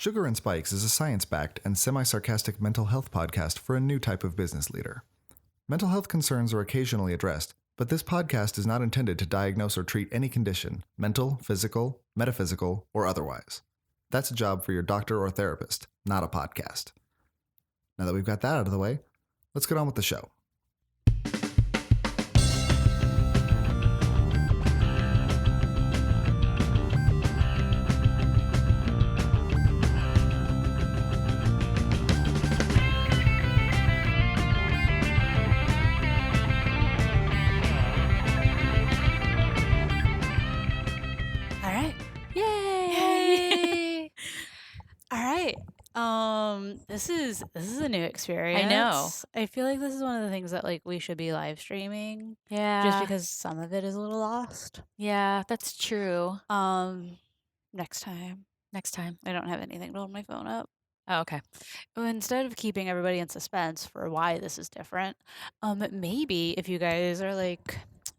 Sugar and Spikes is a science-backed and semi-sarcastic mental health podcast for a new type of business leader. Mental health concerns are occasionally addressed, but this podcast is not intended to diagnose or treat any condition, mental, physical, metaphysical, or otherwise. That's a job for your doctor or therapist, not a podcast. Now that we've got that out of the way, let's get on with the show. This is a new experience. I know. I feel like this is one of the things that we should be live streaming. Yeah. Just because some of it is a little lost. Yeah, that's true. Next time. Next time. I don't have anything to hold my phone up. Oh, okay. Instead of keeping everybody in suspense for why this is different, maybe if you guys are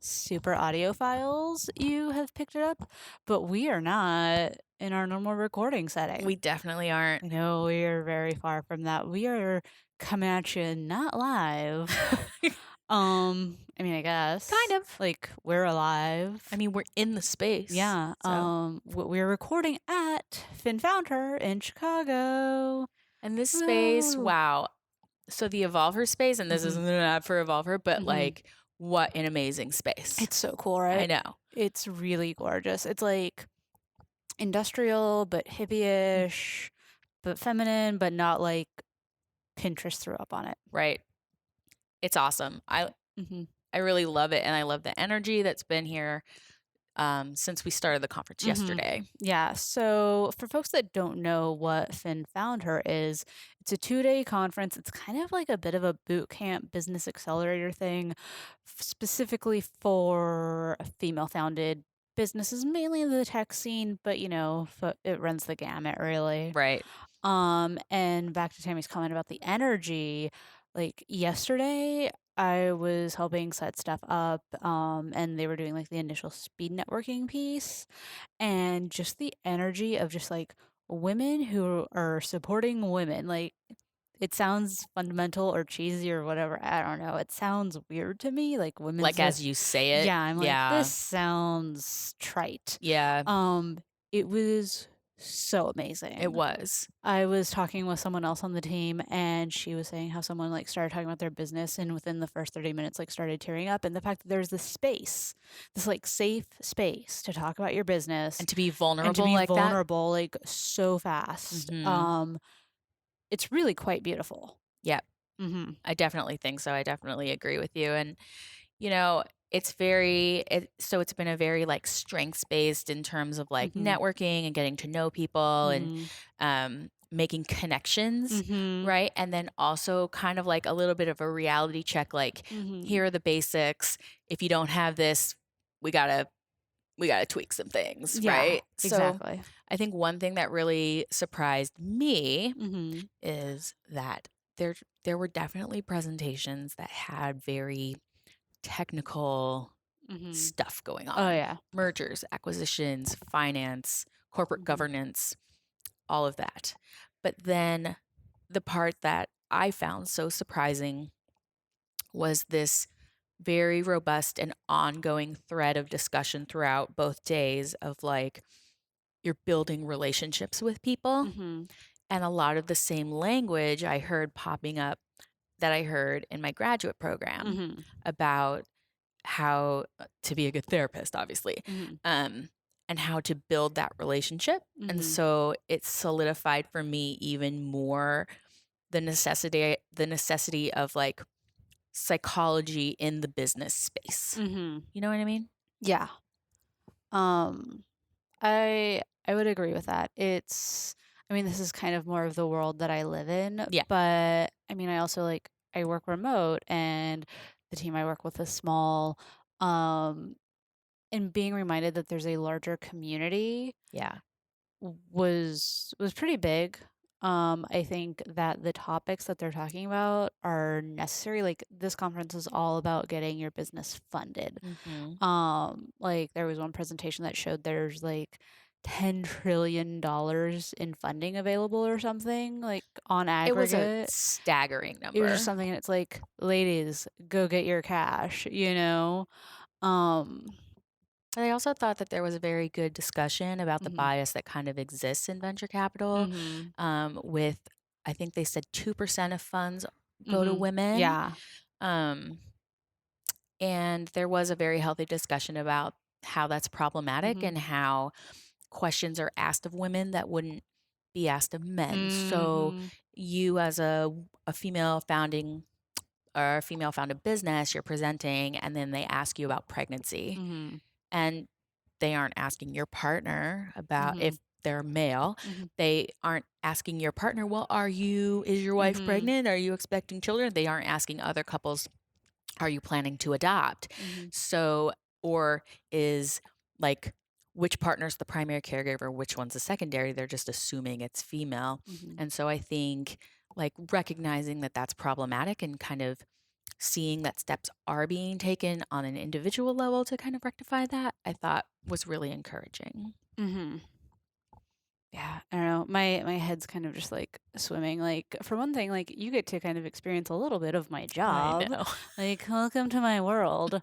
super audiophiles, you have picked it up, but we are not in our normal recording setting. We definitely aren't. No, we are very far from that. We are coming at you not live. I guess. Kind of. We're alive. We're in the space. Yeah. So. We're recording at FinFoundHer in Chicago. And this space, wow. So the EvolveHer space, and this isn't an ad for EvolveHer, but what an amazing space. It's so cool, right? I know. It's really gorgeous. It's industrial, but hippie-ish, but feminine, but not Pinterest threw up on it. Right. It's awesome. I really love it, and I love the energy that's been here since we started the conference yesterday. Yeah. So for folks that don't know what FinFoundHer is, it's a 2-day conference. It's kind of like a bit of a boot camp business accelerator thing, specifically for female-founded businesses, mainly in the tech scene, but it runs the gamut, really. Right. And back to Tammy's comment about the energy, yesterday I was helping set stuff up, and they were doing the initial speed networking piece, and just the energy of just women who are supporting women. It sounds fundamental or cheesy or whatever. I don't know. It sounds weird to me. Women. As you say it. Yeah, I'm this sounds trite. Yeah. It was so amazing. It was. I was talking with someone else on the team, and she was saying how someone started talking about their business, and within the first 30 minutes started tearing up, and the fact that there's this space, this safe space to talk about your business and to be vulnerable, that so fast. It's really quite beautiful. Yep. I definitely think so. I definitely agree with you. And it's it's been a very strengths based in terms of networking and getting to know people and making connections, right? And then also kind of a little bit of a reality check, here are the basics. If you don't have this, we gotta tweak some things, right? Exactly. So I think one thing that really surprised me is that there were definitely presentations that had very technical stuff going on. Oh, yeah. Mergers, acquisitions, finance, corporate governance, all of that. But then the part that I found so surprising was this very robust and ongoing thread of discussion throughout both days of you're building relationships with people. And a lot of the same language I heard popping up that I heard in my graduate program about how to be a good therapist, obviously, and how to build that relationship. And so it solidified for me even more the necessity of psychology in the business space. You know what I mean? Yeah. I would agree with that. This is kind of more of the world that I live in. Yeah. But I also I work remote, and the team I work with is small. And being reminded that there's a larger community. Yeah. Was pretty big. I think that the topics that they're talking about are necessary. This conference is all about getting your business funded. There was one presentation that showed there's $10 trillion in funding available or something, like on It was a aggregate. staggering It was number. just something, and it's like, ladies, go get your cash, you know? But I also thought that there was a very good discussion about the Mhm. bias that kind of exists in venture capital, Mhm. with, I think they said 2% of funds go to Mhm. women. Yeah. Um, and there was a very healthy discussion about how that's problematic Mhm. and how questions are asked of women that wouldn't be asked of men. So Mhm. you as a female founding or a female founded business, you're presenting and then they ask you about pregnancy. Mhm. And they aren't asking your partner about if Mhm. they're male. Mhm. They aren't asking your partner, well, is your wife Mhm. pregnant? Are you expecting children? They aren't asking other couples, are you planning to adopt? Mhm. So, or is like, which partner's the primary caregiver, which one's the secondary? They're just assuming it's female. Mhm. And so I think like recognizing that that's problematic and kind of seeing that steps are being taken on an individual level to kind of rectify that, I thought was really encouraging. Mhm. Yeah, I don't know. My head's kind of just like swimming. Like, for one thing, like, you get to kind of experience a little bit of my I job. know. Like, welcome to my world.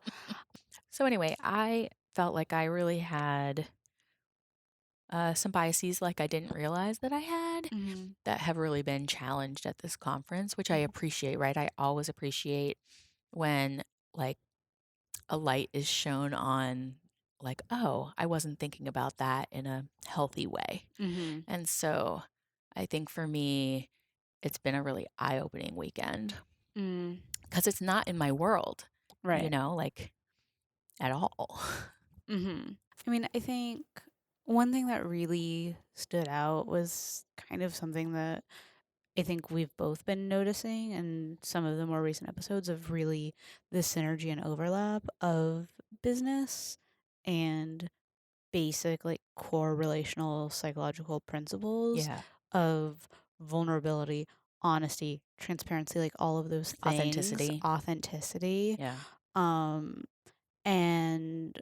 So anyway, I felt like I really had some biases like I didn't realize that I had Mhm. that have really been challenged at this conference, which I Mhm. appreciate, right? I always appreciate when like a light is shown on like, oh, I wasn't thinking about that in a healthy way. Mhm. And so I think for me, it's been a really eye-opening weekend Mm. because it's not in my world, Right. like at all. Mhm. I mean, I think one thing that really stood out was kind of something that I think we've both been noticing in some of the more recent episodes of really the synergy and overlap of business and basic, like, core relational psychological principles Yeah. of vulnerability, honesty, transparency, like all of those things, Authenticity. authenticity. Yeah. Um, and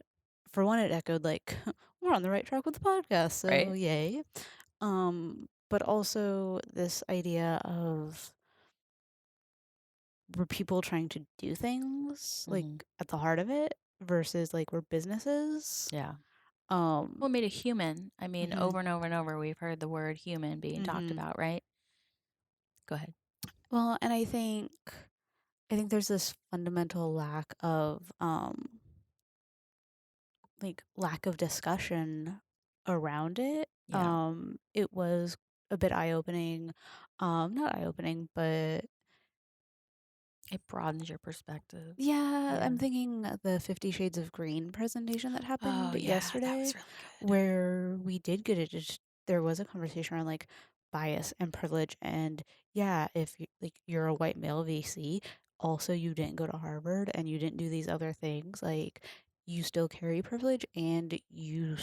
for one, it echoed like we're on the right track with the podcast, so Right. yay. But also this idea of were people trying to do things like Hmm. at the heart of it versus like we're businesses. Yeah. Um, What made it human? I mean, mhm, over and over and over, we've heard the word human being talked mhm. about, right? Go ahead. Well, and I think there's this fundamental lack of like lack of discussion around it. Yeah. It was a bit eye opening, not eye opening, but It broadens your perspective. yeah, Yeah. I'm thinking the 50 Shades of Green presentation that Oh, happened yeah. That was yesterday, really good. where we did get it. Just there was a conversation around like bias and privilege, and yeah, if you, like you're a white male VC, also you didn't go to Harvard and you didn't do these other things, like you still carry privilege, and you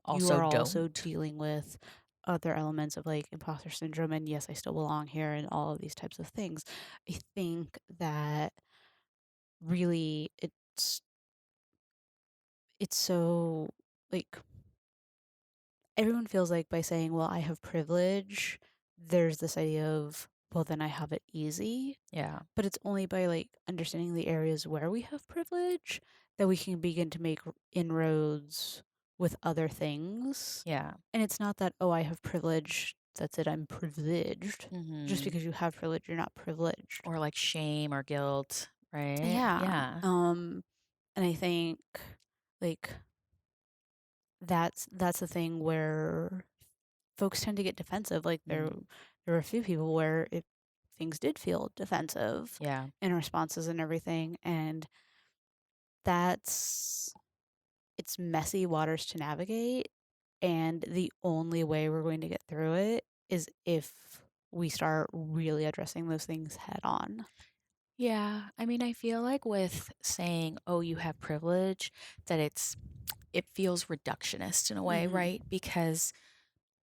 Also, are also don't. dealing with other elements of like imposter syndrome and yes, I still belong here and all of these types of things. I think that really it's so like everyone feels like by saying, well, I have privilege, there's this idea of, well, then I have it easy. Yeah. But it's only by like understanding the areas where we have privilege that we can begin to make inroads with other things. Yeah. And it's not that, oh, I have privilege, that's it, I'm privileged. Just Hmm. because you have privilege, you're not privileged. Or like shame or guilt, right? Yeah. Yeah. And I think like that's the thing where folks tend to get defensive. Like Mm. there were a few people where things did feel defensive Yeah. in responses and everything, and that's it's messy waters to navigate. And the only way we're going to get through it is if we start really addressing those things head on. Yeah. I mean, I feel like with saying, oh, you have privilege, that it feels reductionist in a way, Mhm. right? Because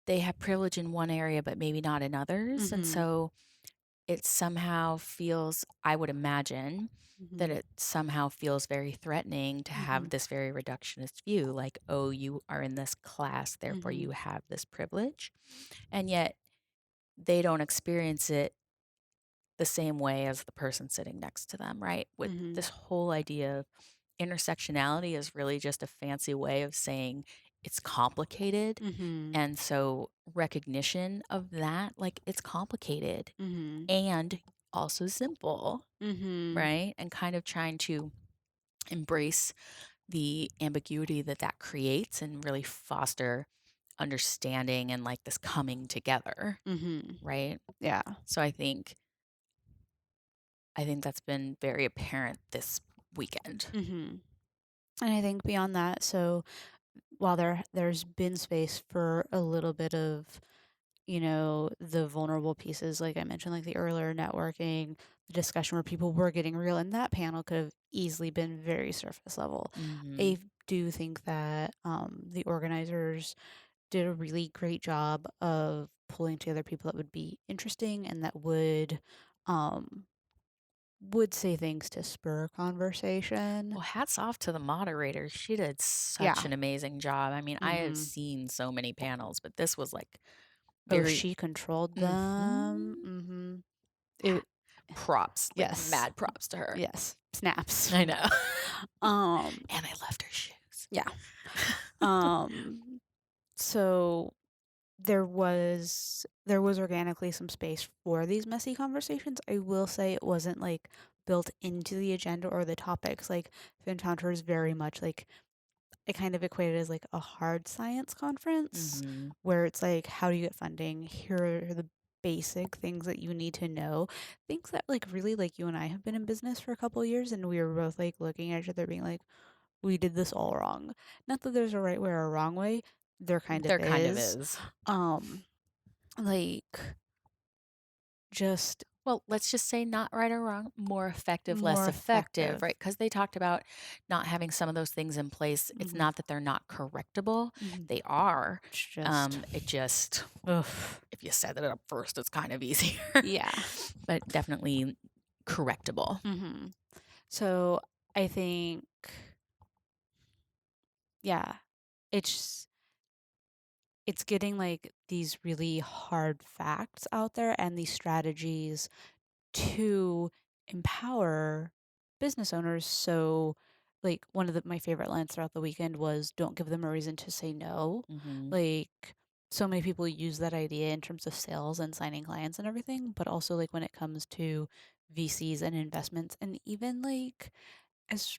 they have privilege in one area, but maybe not in others. And Mhm. so it somehow feels, I would imagine, that Mhm. it somehow feels very threatening to have Mhm. this very reductionist view, like, oh, you are in this class, therefore you Mhm. have this privilege. And yet they don't experience it the same way as the person sitting next to them, right? With Mhm. this whole idea of intersectionality is really just a fancy way of saying it's complicated. Mhm. And so recognition of that, like it's complicated Mhm. and also simple, Mhm. right? And kind of trying to embrace the ambiguity that that creates and really foster understanding and like this coming together, Mhm. right? Yeah. So I think that's been very apparent this weekend. Mhm. And I think beyond that, so while there's been space for a little bit of, the vulnerable pieces, like I mentioned, like the earlier networking, the discussion where people were getting real, and that panel could have easily been very surface level. Mhm. I do think that the organizers did a really great job of pulling together people that would be interesting and that would say things to spur conversation. Well, hats off to the moderator. She did Yeah. such an amazing job. I mean, I have Mhm. seen so many panels, but this was like Oh, very she controlled them. mhm. Mhm. It Props, like Yes. mad props to her. Yes. Snaps. I know. Um, And I left her shoes. yeah. Um, so there was organically some space for these messy conversations. I will say it wasn't like built into the agenda or the topics. Like FinFoundHer is very much like I kind of equate it as like a hard science conference Mhm. where it's like, how do you get funding? Here are the basic things that you need to know. Things that like really like you and I have been in business for a couple of years and we were both like looking at each other being like, we did this all wrong. Not that there's a right way or a wrong way. There kind of There kind of is. is. Um, like just Well, let's just say not right or wrong, more effective, less more effective, effective. right? Because they talked about not having some of those things in place. It's Hmm. not that they're not correctable, Hmm. they are. It's just, It just, ugh. if you set it up first, it's kind of easier, Yeah. but definitely correctable. Hmm. So I think, yeah, it's it's getting like these really hard facts out there and these strategies to empower business owners. So like one of my favorite lines throughout the weekend was don't give them a reason to say no. Hmm. Like so many people use that idea in terms of sales and signing clients and everything, but also like when it comes to VCs and investments and even like as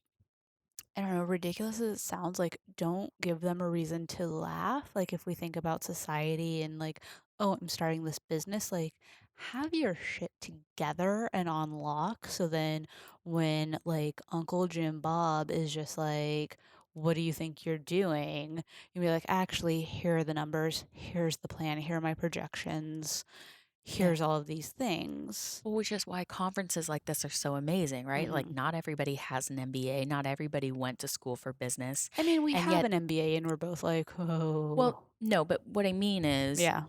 I don't know, ridiculous as it sounds, like, don't give them a reason to laugh. Like, if we think about society and, like, oh, I'm starting this business, like, have your shit together and on lock. So then when, like, Uncle Jim Bob is just like, what do you think you're doing? You'll be like, actually, here are the numbers. Here's the plan. Here are my projections. Yeah. Here's all of these things. Well, which is why conferences like this are so amazing, right? Like, Hmm. not everybody has an MBA, not everybody went to school for business. I mean, we And have yet, an MBA and we're both like, well, oh, no, but what I mean is, yeah.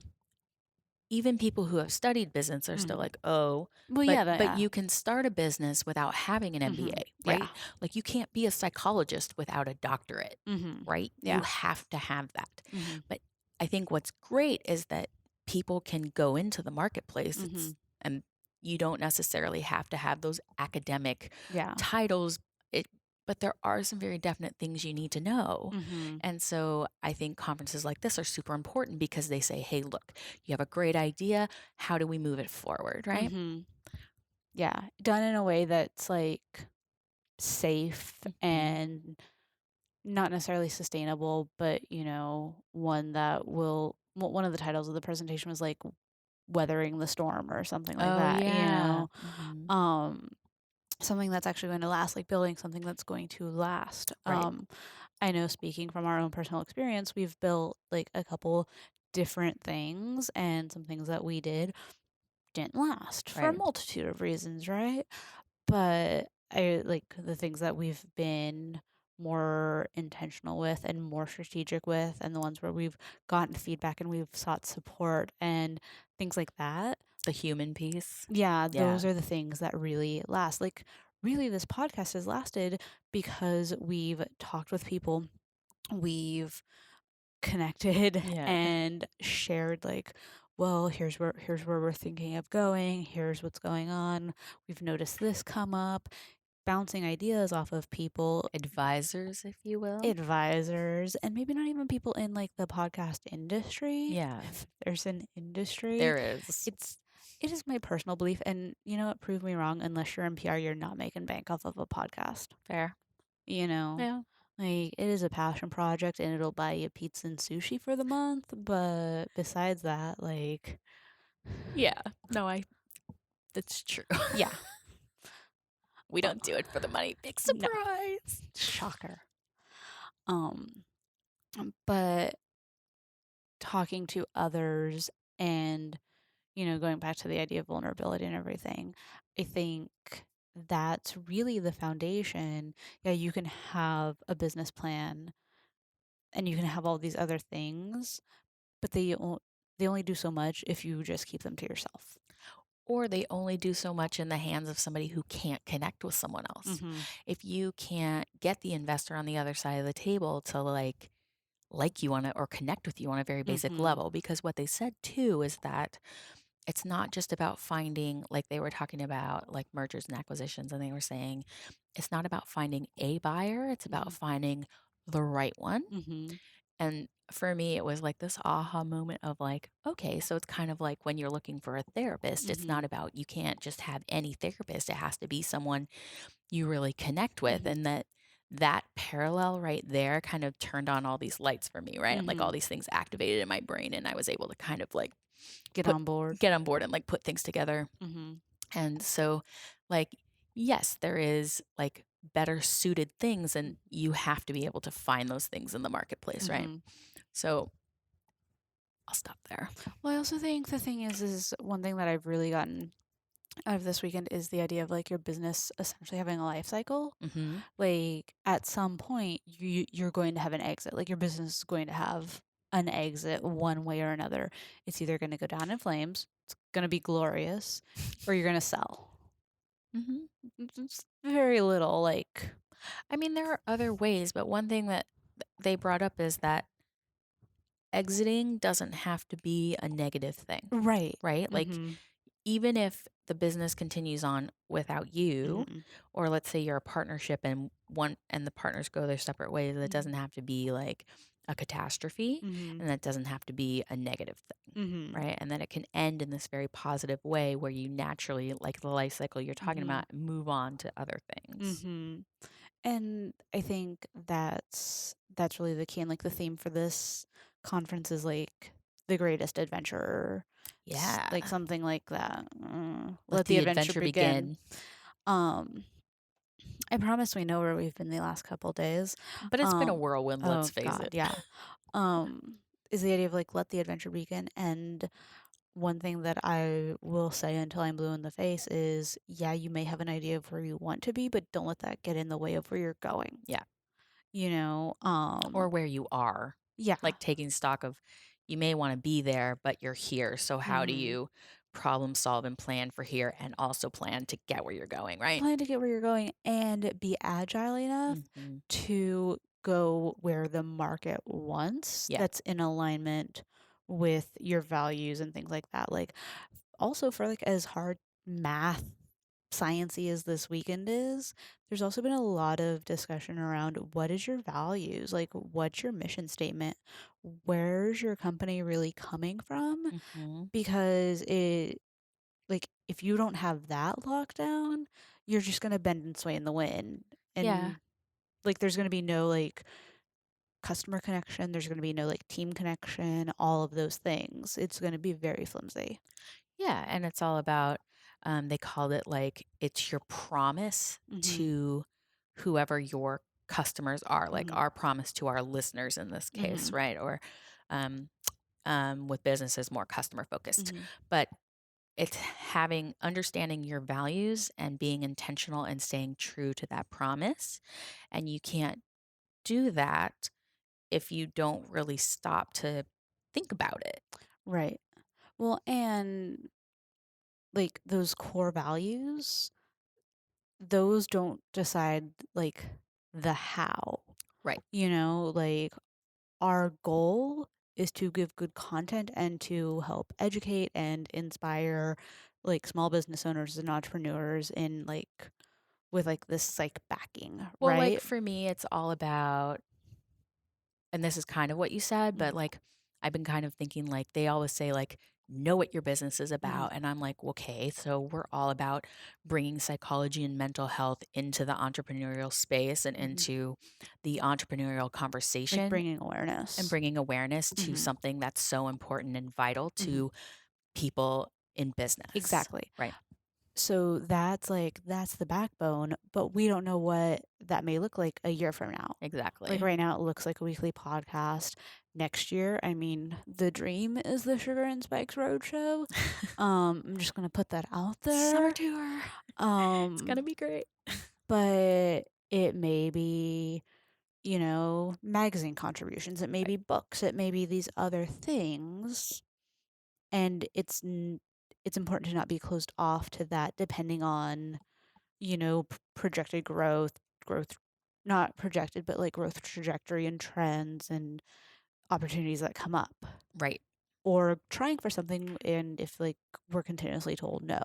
even people who have studied business are still Mhm. like, "Oh, Well, but yeah, but yeah. you can start a business without having an Mhm. MBA, Yeah. right? Like you can't be a psychologist without a doctorate, Mhm. right? You Yeah. have to have that." Mhm. But I think what's great is that people can go into the marketplace. Mhm. And you don't necessarily have to have those academic Yeah. titles. It but there are some very definite things you need to know. Mhm. And so I think conferences like this are super important because they say, hey, look, you have a great idea. How do we move it forward? Right? Mhm. Yeah. Done in a way that's like safe Hmm. and not necessarily sustainable, but one that will. One of the titles of the presentation was like weathering the storm or something like Oh, that. yeah. Hmm. Um, something that's actually going to last, like building something that's going to last. Right. I know speaking from our own personal experience, we've built like a couple different things and some things that we didn't last for a Right. multitude of reasons, right? But I like the things that we've been more intentional with and more strategic with, and the ones where we've gotten feedback and we've sought support and things like that. The human piece. Yeah, Yeah. those are the things that really last. Like, really, this podcast has lasted because we've talked with people, we've connected Yeah. and shared, like, well, here's where we're thinking of going, here's what's going on, we've noticed this come up, bouncing ideas off of people, Advisors, if you will. advisors, and maybe not even people in like the podcast industry. Yeah. If there's an industry, There is. it is my personal belief, and you know what, prove me wrong, unless you're in PR, you're not making bank off of a podcast. Fair. You know, Yeah. like, it is a passion project and it'll buy you pizza and sushi for the month, but besides that, like, Yeah. No, that's true. yeah, We don't do it for the money. Big no. surprise. Shocker. But talking to others and, you know, going back to the idea of vulnerability and everything, I think that's really the foundation. Yeah, you can have a business plan and you can have all these other things, but they only do so much if you just keep them to yourself. Or they only do so much in the hands of somebody who can't connect with someone else. Mm-hmm. If you can't get the investor on the other side of the table to like you on it or connect with you on a very basic Mm-hmm. level, because what they said too is that it's not just about finding, like they were talking about like mergers and acquisitions, and they were saying it's not about finding a buyer, it's about finding the right one. Mm-hmm. And for me, it was like this aha moment of like, okay, so it's kind of like when you're looking for a therapist, it's not about, you can't just have any therapist. It has to be someone you really connect with. Mm-hmm. And that parallel right there kind of turned on all these lights for me, right? Like all these things activated in my brain, and I was able to kind of like Get on board. and like put things together. Mm-hmm. And so, like, yes, there is like better suited things, and you have to be able to find those things in the marketplace, right? So I'll stop there. Well, I also think the thing is one thing that I've really gotten out of this weekend is the idea of like your business essentially having a life cycle. Mm-hmm. Like, at some point, you're going to have an exit. Like, your business is going to have an exit one way or another. It's either going to go down in flames, it's going to be glorious, or you're going to sell. Mm-hmm. It's very little, like, I mean, there are other ways, but one thing that they brought up is that exiting doesn't have to be a negative thing, right. right? Like, Mm-hmm. even if the business continues on without you, Mm-hmm. or let's say you're a partnership and the partners go their separate ways, that doesn't have to be like a catastrophe, Mm-hmm. and that doesn't have to be a negative thing, Mm-hmm. right? And that it can end in this very positive way where you naturally, like the life cycle you're talking Mm-hmm. about, move on to other things. Mm-hmm. And I think that's really the key. And like, the theme for this conference is like the greatest adventure. Yeah. Like something like that. Let the adventure begin. I promise we know where we've been the last couple days. But it's been a whirlwind, let's face God, it. yeah. Is the idea of like, let the adventure begin. And one thing that I will say until I'm blue in the face is, yeah, you may have an idea of where you want to be, but don't let that get in the way of where you're going. Yeah. You know, Or where you are. yeah. Like taking stock of, you may want to be there, but you're here. So how do you problem solve and plan for here, and also plan to get where you're going, right? Plan to get where you're going and be agile enough to go where the market wants. Yeah. That's in alignment with your values and things like that. Like, also, for like as hard math sciencey as this weekend is, there's also been a lot of discussion around what is your values, like what's your mission statement, where's your company really coming from, because it, like, if you don't have that locked down, you're just going to bend and sway in the wind. And Yeah. like, there's going to be no like customer connection, there's going to be no like team connection, all of those things. It's going to be very flimsy. Yeah. And it's all about, they called it like, it's your promise to whoever your customers are, like our promise to our listeners in this case, right? Or with businesses more customer focused. But it's understanding your values and being intentional and staying true to that promise. And you can't do that if you don't really stop to think about it. Right. Well, and like those core values, those don't decide like the how. Right. Like our goal is to give good content and to help educate and inspire like small business owners and entrepreneurs in like with like this like backing, Well, like right? for me, it's all about, and this is kind of what you said, but Mhm. like I've been kind of thinking like they always say like know what your business is Mhm. about, and I'm like, okay, so we're all about bringing psychology and mental health into the entrepreneurial space and Mhm. into the entrepreneurial Like conversation bringing and awareness. bringing awareness to Mhm. something that's so important and vital Mhm. to people in business. Exactly. Right. So that's the backbone, but we don't know what that may look like a year from now. Like Exactly. right now, it looks like a weekly podcast. Next year, I mean, the dream is the Sugar and Spikes Roadshow. I'm just gonna put that out Summer there. tour. It's Um, gonna be great. but it may be, magazine contributions. It may Right. be books. It may be these other things, and it's important to not be closed off to that, depending on projected growth, not projected, but like growth trajectory and trends and opportunities that come up, Right. or trying for something. And if like we're continuously told no,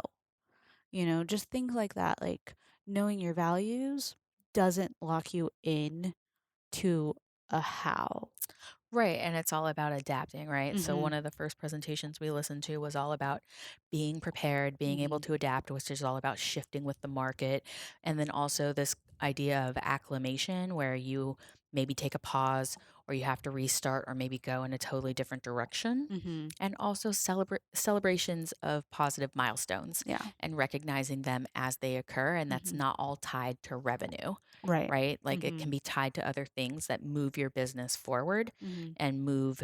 just things like that, like knowing your values doesn't lock you in to a how. Right. And it's all about adapting, right? So, Mm-hmm. one of the first presentations we listened to was all about being prepared, being able Mm-hmm. to adapt, which is all about shifting with the market. And then also this idea of acclimation, where you maybe take a pause or you have to restart or maybe go in a totally different direction. Mm-hmm. And also celebrations of positive milestones Yeah. and recognizing them as they occur. And that's Mm-hmm. not all tied to revenue, Right. right? Like it Mm-hmm. can be tied to other things that move your business forward Mm-hmm. and move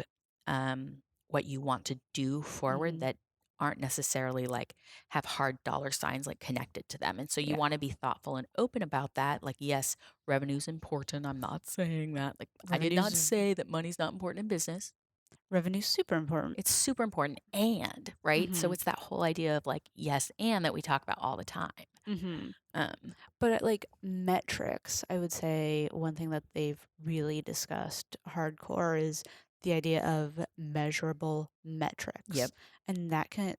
what you want to do forward Mm-hmm. that aren't necessarily like have hard dollar signs like connected to them. And so you Yeah. want to be thoughtful and open about that. Like, yes, revenue's important. I'm not saying that. Like, I did not Revenues say that money's not important in business. revenue's super important. It's super important. And, right? So Mm-hmm. it's that whole idea of like, yes, and that we talk about all the time. Mm-hmm. Um, But like metrics, I would say one thing that they've really discussed hardcore is the idea of measurable metrics. yep. And that can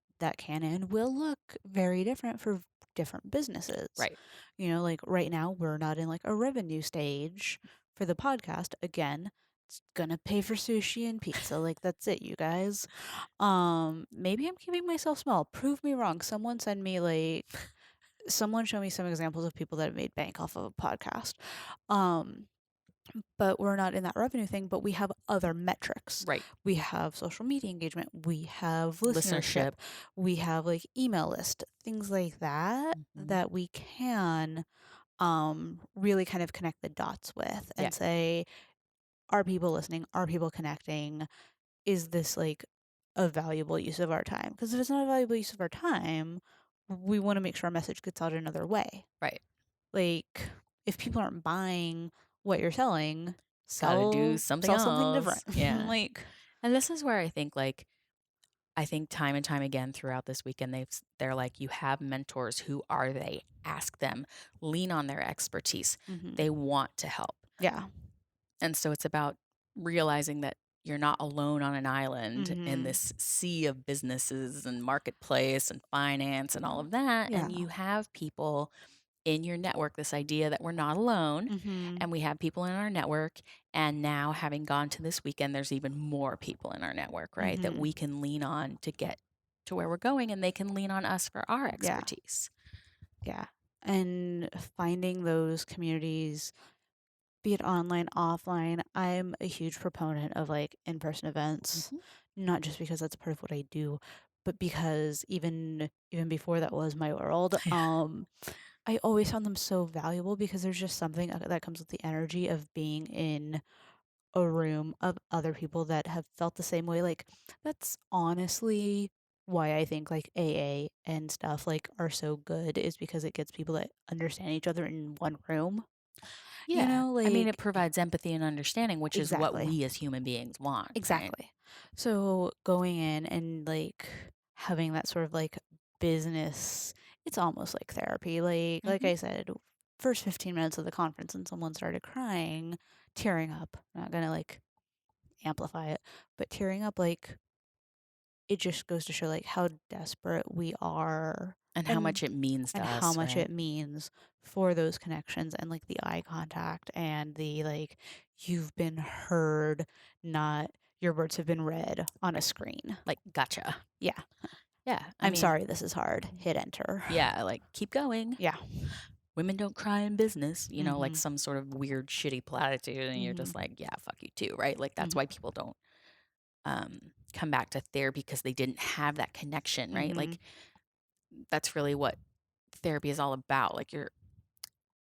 and will look very different for different businesses. Right. Like right now we're not in like a revenue stage for the podcast. Again, it's gonna pay for sushi and pizza. Like that's it, you guys. Maybe I'm keeping myself small. Prove me wrong. Someone show me some examples of people that have made bank off of a podcast. Um, but we're not in that revenue thing, but we have other metrics. Right. We have social media engagement, we have listenership, Listenership. we have like email list, things like that Mhm. that we can really kind of connect the dots with Yeah. and say, are people listening? Are people connecting? Is this like a valuable use of our time? Because if it's not a valuable use of our time, we want to make sure our message gets out another way. Right. Like, if people aren't buying what you're selling, Got to do something sell something different. else. Yeah. Like, And this is where I think like I think time and time again throughout this weekend they're like you have mentors. Who are they? Ask them. Lean on their expertise. hmm They want to help. yeah. And so it's about realizing that you're not alone on an island in hmm this sea of businesses and marketplace and finance and all of that, Yeah. and you have people in your network, this idea that we're not alone, hmm and we have people in our network. And now, having gone to this weekend, there's even more people in our network, right? That hmm we can lean on to get to where we're going, and they can lean on us for our Yeah. expertise. Yeah. And finding those communities, be it online, offline, I'm a huge proponent of like in person events, Hmm. not just because that's part of what I do, but because even before that was my world. Yeah. I always found them so valuable because there's just something that comes with the energy of being in a room of other people that have felt the same way. Like, that's honestly why I think like AA and stuff like are so good, is because it gets people that understand each other in one room. Yeah. You know, I mean, like it provides empathy and understanding, which is what exactly. we as human beings want, right? Exactly. So going in and like having that sort of like business, it's almost like therapy. Like Mhm. I said, first 15 minutes of the conference and someone started crying, tearing up. I'm not gonna like amplify it, but tearing up, like it just goes to show like how desperate we are And how and much it means to how us, much right? it means for those connections and like the eye contact and the like you've been heard, not your words have been read on a screen. Like, gotcha. Yeah. Yeah. I I'm mean, sorry this is hard. Hit enter. yeah, like keep going. Yeah. Women don't cry in business, like Mhm. some sort of weird, shitty platitude. And you're just Mhm. like, yeah, fuck you too, right? Like, that's Mhm. why people don't come back to therapy because they didn't have that connection, right? Mhm. Like, that's really what therapy is all about. Like, you're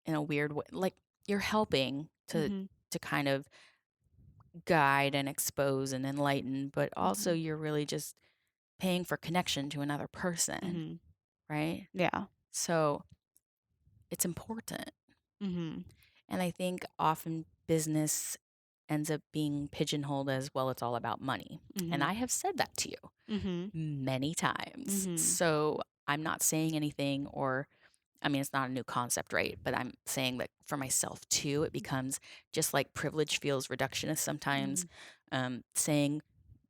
in a weird way, like, you're helping Mhm. to kind of guide and expose and enlighten, but also Mhm. you're really just paying for connection to another person, Mhm. right? Yeah. So it's important. Mhm. And I think often business ends up being pigeonholed as, well, it's all about money. And Mhm. I have said that to you Mhm. many times. Mhm. So I'm not saying anything, or I mean, it's not a new concept, right? But I'm saying that for myself too, it becomes just like privilege feels reductionist sometimes. Mhm. Saying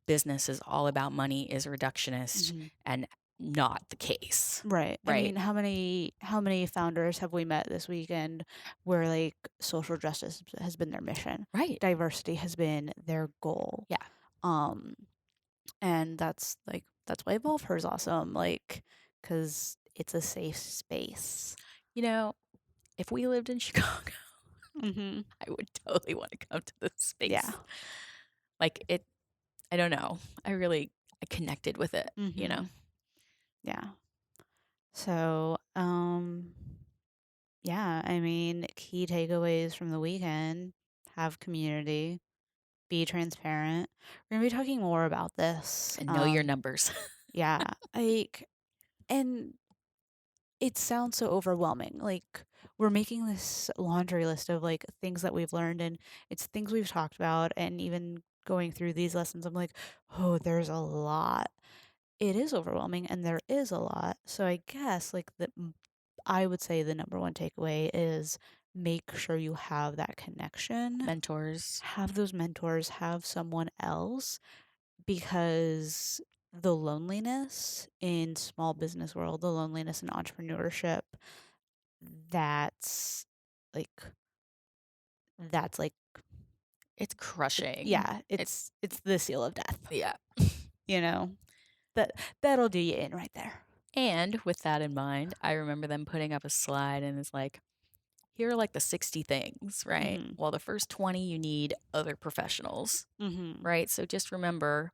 business is all about money is reductionist Mhm. and not the case, Right. I right? mean, how many founders have we met this weekend where like social justice has been their mission, Right. diversity has been their goal, Yeah. um, and that's why EvolveHer is awesome, like, because it's a safe space. You know, if we lived in Chicago, Mm-hmm. I would totally want to come to this Yeah. space. Like I don't know. I connected with it, Mm-hmm. Yeah. So, yeah. I mean, key takeaways from the weekend: have community, be transparent. We're gonna be talking more about this. and know your numbers. Yeah, like, and it sounds so overwhelming. Like, we're making this laundry list of like things that we've learned, and it's things we've talked about, and even going through these lessons, I'm like, oh, there's a lot. It is overwhelming, and there is a lot. So I guess like I would say the number one takeaway is make sure you have that connection, Mentors. have those mentors, have someone else, because the loneliness in small business world, the loneliness in entrepreneurship, that's like that's like It's crushing. yeah, It it's the seal of death. yeah. You know? That that'll do you in right there. And with that in mind, I remember them putting up a slide and it's like, here are like the 60 things, right? Mhm. Well, the first 20 you need other professionals, Mhm. right? So just remember,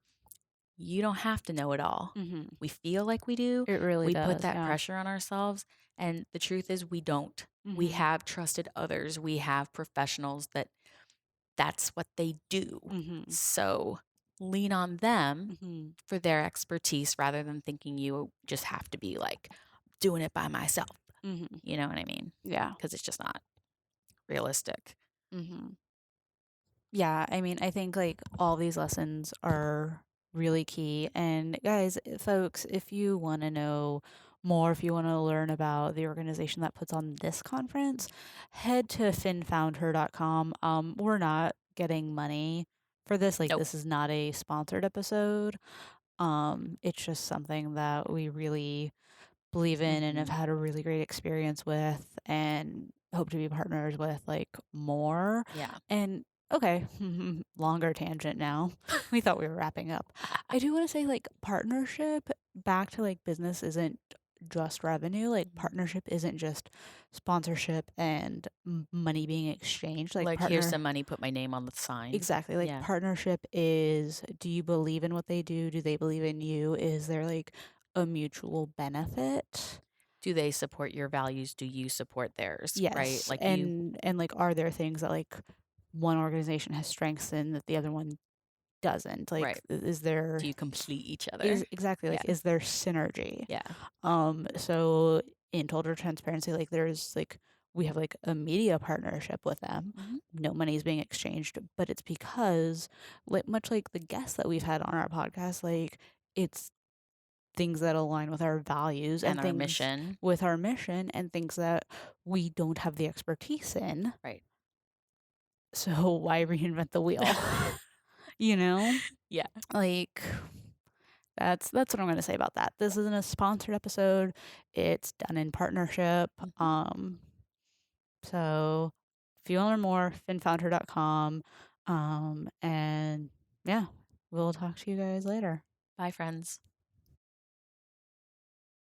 you don't have to know it all. Mhm. We feel like we do. It really We put does. that Yeah. pressure on ourselves. And the truth is, we don't. We Mhm. have trusted others. We have professionals that's what they do. Mhm. So lean on them Mhm. for their expertise rather than thinking you just have to be like doing it by myself. Mhm. You know what I mean? Yeah. Because it's just not realistic. Mhm. Yeah, I mean, I think like all these lessons are really key. And guys, folks, if you want to know more, if you want to learn about the organization that puts on this conference, head to FinFoundHer.com. We're not getting money for this. Like, Nope. this is not a sponsored episode. It's just something that we really believe in and have Mhm. had a really great experience with and hope to be partners with like more. Yeah. And okay, longer tangent now. We thought we were wrapping up. I do want to say like partnership back to like business isn't just revenue. Like Mhm. partnership isn't just sponsorship and money being exchanged. Like Like, here's partner some money, put my name on the sign. exactly. Like Yeah. partnership is, do you believe in what they do? Do they believe in you? Is there like a mutual benefit? Do they support your values? Do you support theirs? Right? Yes. Like you, And like are there things that like one organization has strengths in that the other one doesn't? Like right. is Do there you complete each is other? exactly Yeah. like is there synergy? Yeah. So in total transparency, like there's like we have like a media partnership with them. Mhm. No money is being exchanged, but it's because, like, much like the guests that we've had on our podcast, like, it's things that align with our values And our things mission. with our mission and things that we don't have the expertise in. Right. So why reinvent the wheel? You know? Yeah. Like, that's what I'm going to say about that. This isn't a sponsored episode. It's done in partnership. So if you want to learn more, FinFoundHer.com. And yeah, we'll talk to you guys later. Bye, friends.